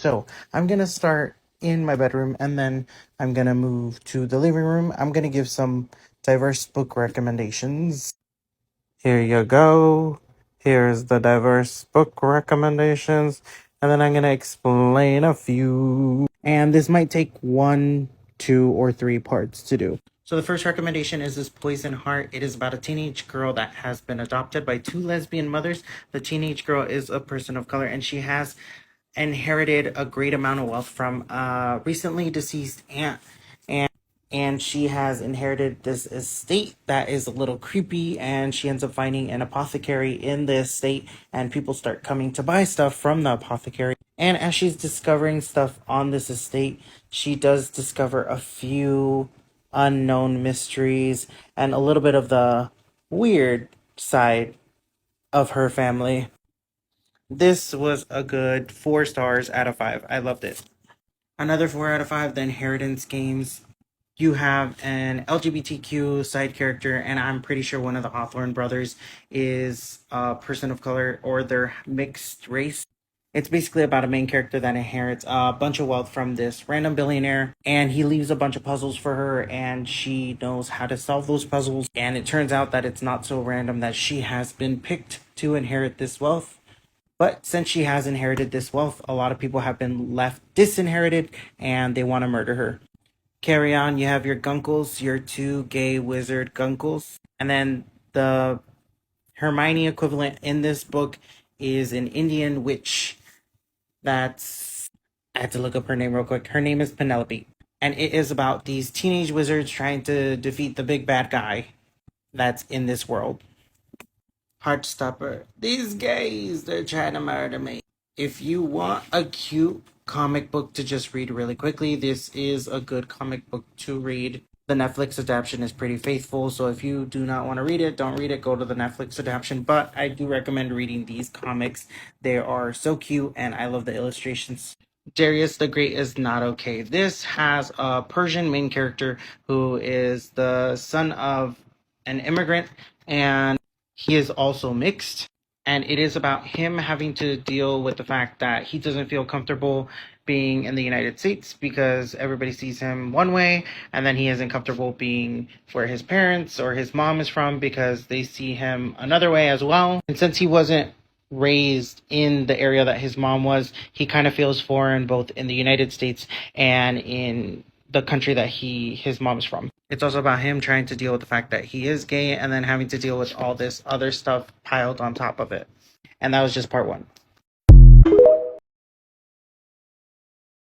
So I'm gonna start in my bedroom and then I'm gonna move to the living room. I'm gonna give some diverse book recommendations. Here you go. Here's the diverse book recommendations. And then I'm gonna explain a few. And this might take 1, 2, or 3 parts to do. So the first recommendation is this Poison Heart. It is about a teenage girl that has been adopted by 2 lesbian mothers. The teenage girl is a person of color and she has inherited a great amount of wealth from a recently deceased aunt. And she has inherited this estate that is a little creepy, and she ends up finding an apothecary in the estate, and people start coming to buy stuff from the apothecary. And as she's discovering stuff on this estate, she does discover a few unknown mysteries and a little bit of the weird side of her family. This was a good 4 stars out of 5. I loved it. Another 4 out of 5, The Inheritance Games. You have an LGBTQ side character, and I'm pretty sure one of the Hawthorne brothers is a person of color or they're mixed race. It's basically about a main character that inherits a bunch of wealth from this random billionaire, and he leaves a bunch of puzzles for her, and she knows how to solve those puzzles. And it turns out that it's not so random that she has been picked to inherit this wealth. But since she has inherited this wealth, a lot of people have been left disinherited and they want to murder her. Carry on, you have your gunkles, your 2 gay wizard gunkles. And then the Hermione equivalent in this book is an Indian witch that's... I had to look up her name real quick. Her name is Penelope. And it is about these teenage wizards trying to defeat the big bad guy that's in this world. Heartstopper. These gays, they're trying to murder me. If you want a cute comic book to just read really quickly, this is a good comic book to read. The Netflix adaptation is pretty faithful, so if you do not want to read it, don't read it, go to the Netflix adaptation. But I do recommend reading these comics. They are so cute, and I love the illustrations. Darius the Great is not okay. This has a Persian main character who is the son of an immigrant, and he is also mixed. And it is about him having to deal with the fact that he doesn't feel comfortable being in the United States because everybody sees him one way, and then he isn't comfortable being where his parents or his mom is from because they see him another way as well. And since he wasn't raised in the area that his mom was, he kind of feels foreign both in the United States and in the country that his mom's from. It's also about him trying to deal with the fact that he is gay and then having to deal with all this other stuff piled on top of it. And that was just part 1.